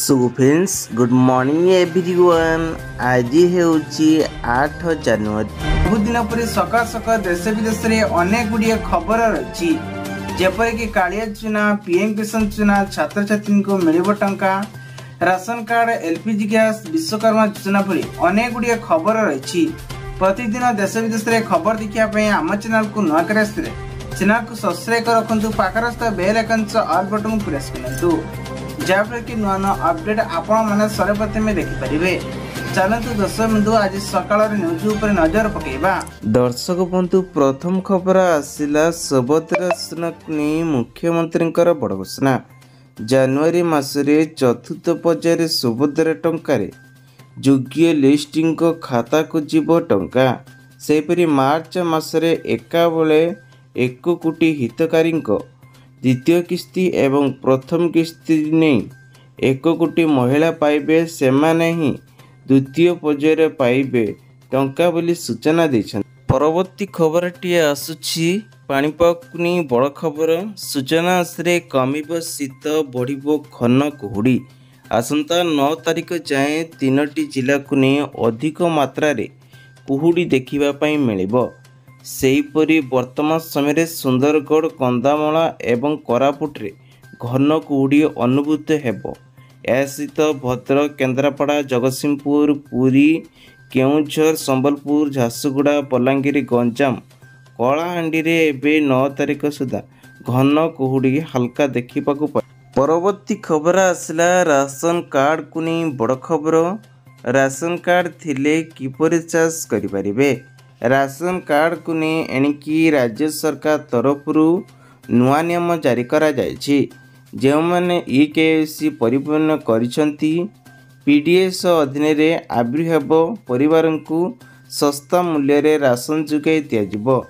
So friends good morning everyone. आज हेउची 8 जनवरी। बहुत दिन पर सकाल सकाल देश विदेश में अनेक गुड़िया खबर रही जेपरिक कालिया चुना, पीएम किसान चुना, छात्र छात्री को मिल टंका, ration card, LPG gas, Vishwakarma योजना भली अनेक गुड़िया खबर रही। प्रतिदिन देश विदेश में खबर देखापी आम चैनल को नुआ कर चैनल को सब्सक्राइब कर रखु, पाखरस्थ बेल आइकन ऑल बटन को प्रेस करूँ जहाँफल कि नुआ नुआ अपडेट आपण मैंने सर्वप्रथम देखिपारे। चलतु दर्शक बंधु आज सकाल न्यूज उपर नजर पकेबा। दर्शक बंधु प्रथम खबर आसिला सुभद्रा नहीं मुख्यमंत्री बड़ घोषणा। जनवरी मासरे चतुर्थ पर्यायर सुभद्रा टंकार योग्य लिस्टिंग को खाता को जीव टंका। सेपरी मार्च मासरे एका बेले 1 कोटी हितकारी द्वितीय किस्ती एवं प्रथम किस्ती नहीं 1 कोटी महिला पाइबे, सेमाने ही द्वितीय पर्यायर पाइबे टंका बोली सूचना देछन। परवर्ती खबरटी आसुछि पाणीपाग नहीं बड़ खबर। सूचना आसरे कमिब शीत, बढ़िबो घन कुहुड़ी। आसंता 9 तारिख जाए 3टी जिला को नहीं अधिक मात्रा रे कुहुड़ी देखिबा पई मिलिबो। सेहीपरि वर्तमान समय सुंदरगढ़, कंधामाल एवं कोरापुटे घन कुहुड़ी अनुभूत हेबो। या सहित भद्रक, केन्द्रापड़ा, जगतसिंहपुर, पुरी, केउझर, संबलपुर, झारसुगुड़ा, बलांगीर, गंजाम, कलाहांडी रे एबे 9 तारिख सुधा घन कुहुड़ी हल्का देखा। परवर्ती खबर आसला राशन कार्ड को नहीं बड़ खबर। राशन कार्ड थिले किपरि चाष करिपारिबे। राशन कार्ड को नहीं एणिकी राज्य सरकार तरफ नुआ नियम जारी करा जायछि। जो मैंने EKYC परिपूर्ण करिसंती PDS अधीन रे आविर्भाव परिवार को सस्ता मूल्य रे राशन जुगाई दियाजिबो।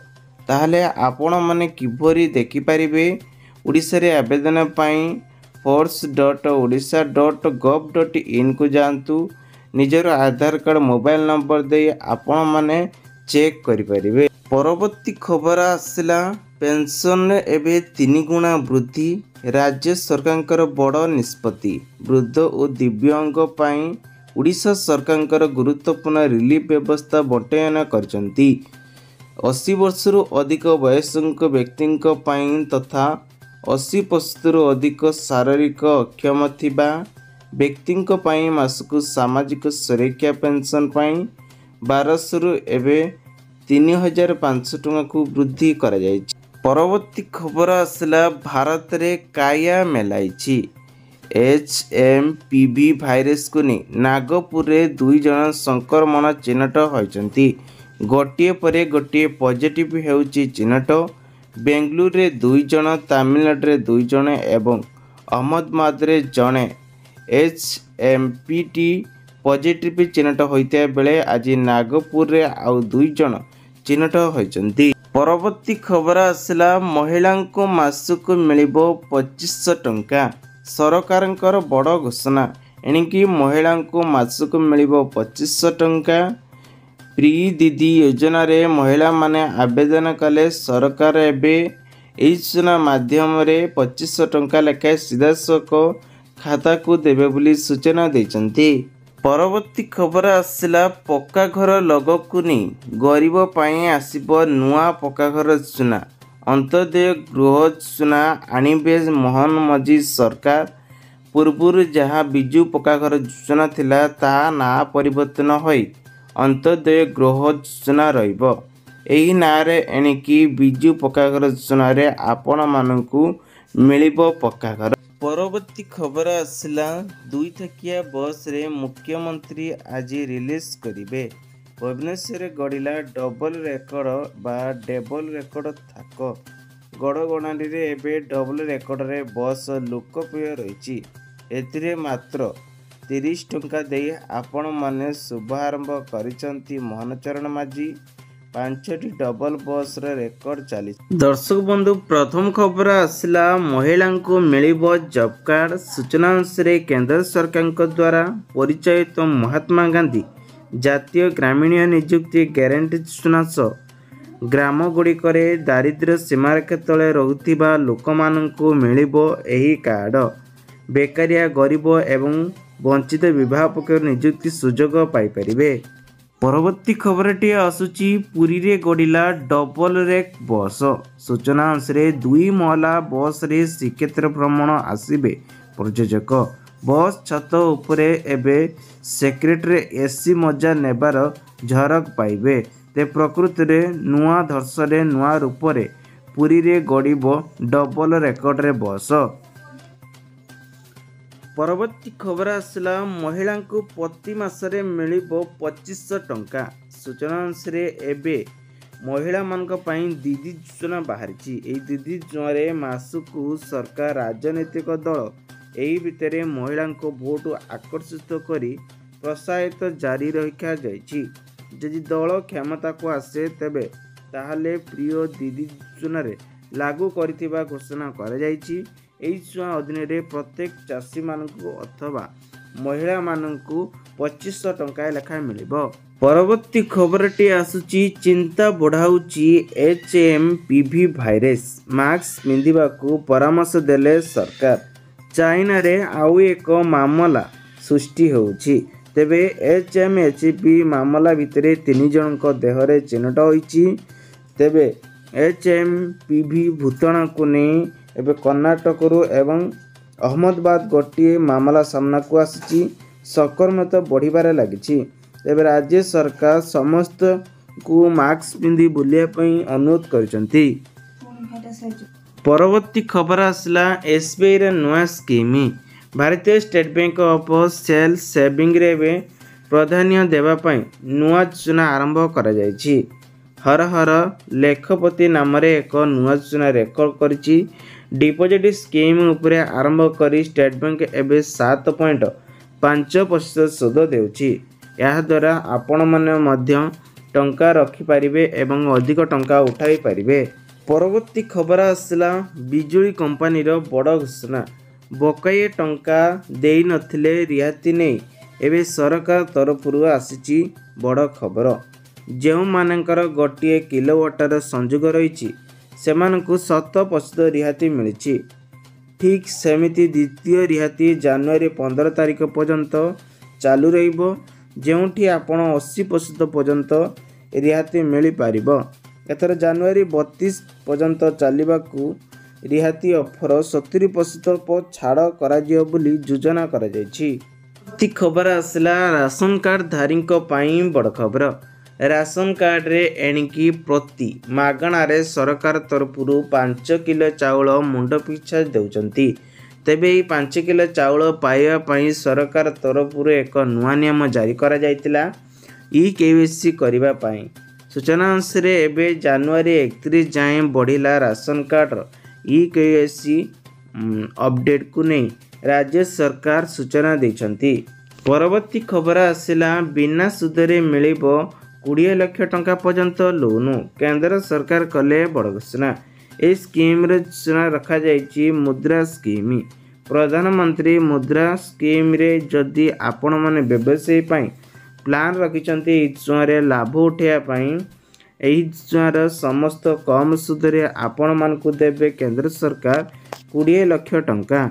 ताहले आपण माने किभरी देखि परिबे। ओडिसा रे आवेदन पाई force.odisha.gov.in को जानतु। निजर आधार कार्ड, मोबाइल नंबर दे आपण माने चेक करिपारिबे। परवर्ती खबर आसला पेंशन एवं 3 गुणा वृद्धि। राज्य सरकार बड़ निष्पत्ति। वृद्ध और दिव्यांग पाई उड़ीसा सरकार गुरुत्वपूर्ण रिलीफ व्यवस्था बंटन करचंती। 80 वर्षरु अधिक वयस्क व्यक्ति तथा 80% अधिक शारीरिक अक्षम थिबा व्यक्ति मासकु सामाजिक सुरक्षा पेंशन 1200 रु एवं 3500 टंका को वृद्धि करा जायछि। परवर्ती खबर आसला भारत रे काया मेलाइछि। HMPV भाइरस को नहीं नागपुर रे 2 जन संक्रमण चिन्हट होइछंती। गोटिए परे गोटिए पॉजिटिव हेउछि चिन्हट। बेंगलुरु रे 2 जन, तमिलनाडु रे 2 जन एवं अहमदाबाद रे जने HMPT पॉजिटिव चिन्हट होइता बेले आज नागपुर रे आउ 2 जन चिन्हट होइछंती। परवर्ती खबर आसला महिला को मासक मिलिबो 2500 टंका। सरकारंकर बड़ घोषणा। एणिकी महिला को मासक मिलिबो 2500 टंका। प्री दीदी योजना रे महिला माने आवेदन कले सरकार एबे एई योजना माध्यम रे 2500 टंका लेखा सीधासख खाता को देबे बोली सूचना दैछंती। परवर्ती खबर आसला पक्का घर लोगो को नहीं गरीब पाई आसिबो नुआ पक्का घर योजना। अंत्योदय गृह योजना आनिबे मोहन मजी सरकार। पूर्व जहाँ बिजु पक्का घर योजना थिला ताहा ना परिवर्तन होई अंत्योदय गृह योजना रहिबो। एही नारे एणिकी बिजु पक्का घर योजना रे आपण मानकु मिलिबो पक्का घर। परवर्ती खबर आसला 2 थकिया बस रे मुख्यमंत्री आज रिलीज करिवे। भुवनेश्वर गड़िला डबल रेकर्ड बा डेबल रेकर्ड थाक। गड़गणाली रे एबे डबल रेकर्ड रे बस लोकप्रिय रही। एथिरे मात्र 30 टंका दे आपण माने शुभारंभ करिसंती मोहनचरण माझी। 5टी डबल बस रेकर्ड चली। दर्शक बंधु प्रथम खबर आसला महिला को मिलिबो जॉब कार्ड। सूचना अनुसार केंद्र सरकार द्वारा परिचालित महात्मा गांधी जातीय ग्रामीण नियुक्ति गारंटी योजना ग्राम गुड़िक दारिद्र्य सीमारेखा तले रहुथिबा लोक माननकु मिलिबो एही कार्ड। बेकारिया, गरीब एवं ବଞ୍ଚିତ ବିବାହ ପକ୍ଷରୁ ନିଯୁକ୍ତି ସୁଯୋଗ ପାଇପାରିବେ। ପରବର୍ତ୍ତୀ ଖବରଟି ଆସୁଛି ପୁରୀରେ ଗଡ଼ିଲା ଡବଲ ରେକ୍ ବସ୍। ସୂଚନା ଅନୁସାରେ 2 ମହଲା ବସ୍ରେ ଶ୍ରୀକ୍ଷେତ୍ର ଭ୍ରମଣ ଆସିବେ ପ୍ରଯୋଜକ। ବସ୍ ଛାତ ଉପରେ ଏବେ ସେକ୍ରେଟେରୀ ଏସି ମଜା ନେବାର ଝରକ ପାଇବେ। ତେ ପ୍ରକୃତରେ ନୂଆ ଧର୍ଷରେ ନୂଆ ରୂପରେ ପୁରୀରେ ଗଡ଼ିବ ଡବଲ ରେକର୍ଡରେ ବସ୍। ପରବର୍ତ୍ତୀ ଖବର ଆସିଲା ମହିଳାଙ୍କୁ ପ୍ରତି ମାସରେ ମିଳିବ 2500 ଟଙ୍କା। ସୂଚନା ଅନୁସାରେ ଏବେ ମହିଳାମାନଙ୍କ ପାଇଁ ଦିଦି ଯୋଜନା ବାହାରିଛି। ଏହି ଦିଦି ଯୋଜନାରେ ମାସକୁ ସରକାର ରାଜନୈତିକ ଦଳ ଏହି ଭିତରେ ମହିଳାଙ୍କ ଭୋଟ ଆକର୍ଷିତ କରି ପ୍ରୋତ୍ସାହିତ ଜାରି ରଖାଯାଇଛି। ଯଦି ଦଳ କ୍ଷମତାକୁ ଆସେ ତେବେ ତାହେଲେ ପ୍ରିୟ ଦିଦି ଯୋଜନାରେ ଲାଗୁ କରିଥିବା ଘୋଷଣା କରାଯାଇଛି। ଏହି ଯୋଜନା ଅଧୀନରେ ପ୍ରତ୍ୟେକ ଚାଷୀମାନଙ୍କୁ ଅଥବା ମହିଳାମାନଙ୍କୁ 2500 ଟଙ୍କା ଲେଖାଏଁ ମିଳିବ। ପରବର୍ତ୍ତୀ ଖବରଟି ଆସୁଛି ଚିନ୍ତା ବଢ଼ାଉଛି HMPV ଭାଇରସ୍। ମାସ୍କ ପିନ୍ଧିବାକୁ ପରାମର୍ଶ ଦେଲେ ସରକାର। ଚାଇନାରେ ଆଉ ଏକ ମାମଲା ସୃଷ୍ଟି ହେଉଛି। ତେବେ HMHP ମାମଲା ଭିତରେ 3 ଜଣଙ୍କ ଦେହରେ ଚିହ୍ନଟ ହୋଇଛି। ତେବେ HMPV ଭୂତାଣୁକୁ ନେଇ ଏବେ କର୍ଣ୍ଣାଟକରୁ ଏବଂ ଅହମ୍ମଦାବାଦ ଗୋଟିଏ ମାମଲା ସାମ୍ନାକୁ ଆସିଛି। ସଂକ୍ରମିତ ବଢ଼ିବାରେ ଲାଗିଛି। ତେବେ ରାଜ୍ୟ ସରକାର ସମସ୍ତଙ୍କୁ ମାସ୍କ ପିନ୍ଧି ବୁଲିବା ପାଇଁ ଅନୁରୋଧ କରିଛନ୍ତି। ପରବର୍ତ୍ତୀ ଖବର ଆସିଲା SBIର ନୂଆ ସ୍କିମ୍। ଭାରତୀୟ ଷ୍ଟେଟ୍ ବ୍ୟାଙ୍କ ଅଫ୍ ସେଲ୍ ସେଭିଂରେ ଏବେ ପ୍ରାଧାନ୍ୟ ଦେବା ପାଇଁ ନୂଆ ଯୋଜନା ଆରମ୍ଭ କରାଯାଇଛି। ହର ହର ଲେଖପତି ନାମରେ ଏକ ନୂଆ ଯୋଜନା ରେକର୍ଡ କରିଛି। ଡିପୋଜିଟ୍ ସ୍କିମ୍ ଉପରେ ଆରମ୍ଭ କରି ଷ୍ଟେଟ୍ ବ୍ୟାଙ୍କ ଏବେ 7.5% ସୁଧ ଦେଉଛି। ଏହାଦ୍ୱାରା ଆପଣମାନେ ମଧ୍ୟ ଟଙ୍କା ରଖିପାରିବେ ଏବଂ ଅଧିକ ଟଙ୍କା ଉଠାଇ ପାରିବେ। ପରବର୍ତ୍ତୀ ଖବର ଆସିଲା ବିଜୁଳି କମ୍ପାନୀର ବଡ଼ ଘୋଷଣା। ବକେୟା ଟଙ୍କା ଦେଇନଥିଲେ ରିହାତି ନେଇ ଏବେ ସରକାର ତରଫରୁ ଆସିଛି ବଡ଼ ଖବର। ଯେଉଁମାନଙ୍କର ଗୋଟିଏ କିଲୋୱାଟର ସଂଯୋଗ ରହିଛି ସେମାନଙ୍କୁ 100% ରିହାତି ମିଳିଛି। ଠିକ୍ ସେମିତି ଦ୍ୱିତୀୟ ରିହାତି ଜାନୁଆରୀ 15 ତାରିଖ ପର୍ଯ୍ୟନ୍ତ ଚାଲୁ ରହିବ, ଯେଉଁଠି ଆପଣ 80% ପର୍ଯ୍ୟନ୍ତ ରିହାତି ମିଳିପାରିବ। ଏଥର ଜାନୁଆରୀ 32 ପର୍ଯ୍ୟନ୍ତ ଚାଲିବାକୁ ରିହାତି ଅଫର 70% ଛାଡ଼ କରାଯିବ ବୋଲି ଯୋଜନା କରାଯାଇଛି। ପ୍ରତି ଖବର ଆସିଲା ରାସନ କାର୍ଡ ଧାରୀଙ୍କ ପାଇଁ ବଡ଼ ଖବର। ରାସନ କାର୍ଡରେ ଏଣିକି ପ୍ରତି ମାଗଣାରେ ସରକାର ତରଫରୁ 5 କିଲୋ ଚାଉଳ ମୁଣ୍ଡ ପିଛା ଦେଉଛନ୍ତି। ତେବେ ଏହି 5 କିଲୋ ଚାଉଳ ପାଇବା ପାଇଁ ସରକାର ତରଫରୁ ଏକ ନୂଆ ନିୟମ ଜାରି କରାଯାଇଥିଲା EKYC କରିବା ପାଇଁ। ସୂଚନା ଅନୁସାରେ ଏବେ ଜାନୁଆରୀ 31 ଯାଏଁ ବଢ଼ିଲା ରାସନ କାର୍ଡର EKYC ଅପଡେଟକୁ ନେଇ ରାଜ୍ୟ ସରକାର ସୂଚନା ଦେଇଛନ୍ତି। ପରବର୍ତ୍ତୀ ଖବର ଆସିଲା ବିନା ସୁଧରେ ମିଳିବ 20 ଲକ୍ଷ ଟଙ୍କା ପର୍ଯ୍ୟନ୍ତ ଲୋନ୍। କେନ୍ଦ୍ର ସରକାର କଲେ ବଡ଼ ଘୋଷଣା। ଏହି ସ୍କିମ୍ର ସୂଚନା ରଖାଯାଇଛି ମୁଦ୍ରା ସ୍କିମ୍। ପ୍ରଧାନମନ୍ତ୍ରୀ ମୁଦ୍ରା ସ୍କିମ୍ରେ ଯଦି ଆପଣମାନେ ବ୍ୟବସାୟ ପାଇଁ ପ୍ଲାନ୍ ରଖିଛନ୍ତି ଏହି ଯୋଜନାରେ ଲାଭ ଉଠାଇବା ପାଇଁ, ଏହି ଯୋଜନାର ସମସ୍ତ କମ୍ ସୁଧରେ ଆପଣମାନଙ୍କୁ ଦେବେ କେନ୍ଦ୍ର ସରକାର 20 ଲକ୍ଷ ଟଙ୍କା।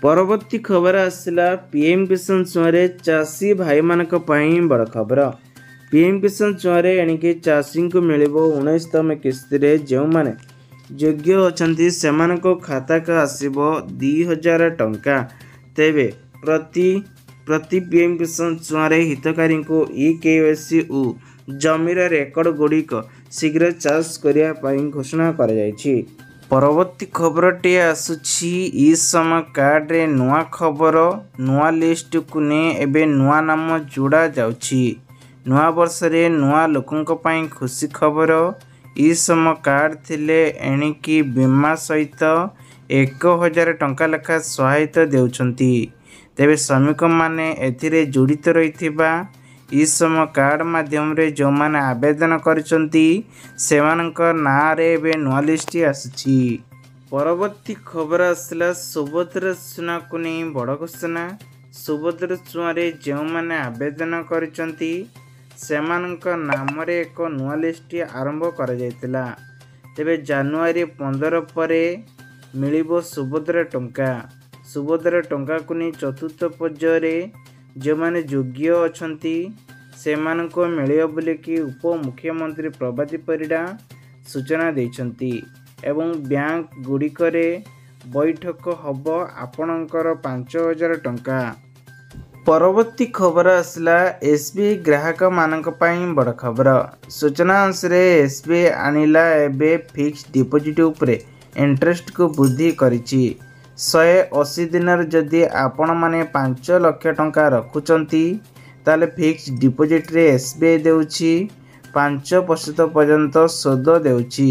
ପରବର୍ତ୍ତୀ ଖବର ଆସିଲା PM କିଷାନ ଯୋଜନାରେ ଚାଷୀ ଭାଇମାନଙ୍କ ପାଇଁ ବଡ଼ ଖବର। PM କିଷାନ ଯୋଜନାରେ ଏଣିକି ଚାଷୀଙ୍କୁ ମିଳିବ 19ତମ କିସ୍ତିରେ। ଯେଉଁମାନେ ଯୋଗ୍ୟ ଅଛନ୍ତି ସେମାନଙ୍କ ଖାତାକୁ ଆସିବ 2000 ଟଙ୍କା। ତେବେ ପ୍ରତି PM କିଷାନ ଯୋଜନାରେ ହିତକାରୀଙ୍କୁ EKYC ଓ ଜମିର ରେକର୍ଡ ଗୁଡ଼ିକ ଶୀଘ୍ର ଚାଷ କରିବା ପାଇଁ ଘୋଷଣା କରାଯାଇଛି। ପରବର୍ତ୍ତୀ ଖବରଟି ଆସୁଛି ଇ-ଶ୍ରମ କାର୍ଡରେ ନୂଆ ଖବର। ନୂଆ ଲିଷ୍ଟକୁ ନେଇ ଏବେ ନୂଆ ନାମ ଯୋଡ଼ା ଯାଉଛି। ନୂଆ ବର୍ଷରେ ନୂଆ ଲୋକଙ୍କ ପାଇଁ ଖୁସି ଖବର। ଇ-ଶ୍ରମ କାର୍ଡ ଥିଲେ ଏଣିକି ବୀମା ସହିତ 1000 ଟଙ୍କା ଲେଖା ସହାୟତା ଦେଉଛନ୍ତି। ତେବେ ଶ୍ରମିକମାନେ ଏଥିରେ ଜଡ଼ିତ ରହିଥିବା ଇ-ଶ୍ରମ କାର୍ଡ ମାଧ୍ୟମରେ ଯେଉଁମାନେ ଆବେଦନ କରିଛନ୍ତି ସେମାନଙ୍କ ନାଁରେ ଏବେ ନୂଆ ଲିଷ୍ଟ ଆସିଛି। ପରବର୍ତ୍ତୀ ଖବର ଆସିଲା ସୁଭଦ୍ରା ଯୋଜନାକୁ ନେଇ ବଡ଼ ଘୋଷଣା। ସୁଭଦ୍ରା ଯୋଜନାରେ ଯେଉଁମାନେ ଆବେଦନ କରିଛନ୍ତି ସେମାନଙ୍କ ନାମରେ ଏକ ନୂଆ ଲିଷ୍ଟ ଆରମ୍ଭ କରାଯାଇଥିଲା। ତେବେ ଜାନୁଆରୀ 15 ପରେ ମିଳିବ ସୁଭଦ୍ରା ଟଙ୍କା। ସୁଭଦ୍ରା ଟଙ୍କାକୁ ନେଇ ଚତୁର୍ଥ ପର୍ଯ୍ୟାୟରେ ଯେଉଁମାନେ ଯୋଗ୍ୟ ଅଛନ୍ତି ସେମାନଙ୍କୁ ମିଳିବ ବୋଲିକି ଉପମୁଖ୍ୟମନ୍ତ୍ରୀ ପ୍ରଭାତୀ ପରିଡ଼ା ସୂଚନା ଦେଇଛନ୍ତି ଏବଂ ବ୍ୟାଙ୍କ ଗୁଡ଼ିକରେ ବୈଠକ ହେବ ଆପଣଙ୍କର 5,000 ଟଙ୍କା। ପରବର୍ତ୍ତୀ ଖବର ଆସିଲା SBI ଗ୍ରାହକମାନଙ୍କ ପାଇଁ ବଡ଼ ଖବର। ସୂଚନା ଅନୁସାରେ SBI ଆଣିଲା ଏବେ ଫିକ୍ସଡ ଡିପୋଜିଟ୍ ଉପରେ ଇଣ୍ଟରେଷ୍ଟକୁ ବୃଦ୍ଧି କରିଛି। 180 ଦିନରେ ଯଦି ଆପଣମାନେ 5 ଲକ୍ଷ ଟଙ୍କା ରଖୁଛନ୍ତି ତାହେଲେ ଫିକ୍ସଡ ଡିପୋଜିଟ୍ରେ SBI ଦେଉଛି 5% ପର୍ଯ୍ୟନ୍ତ ସୁଧ ଦେଉଛି।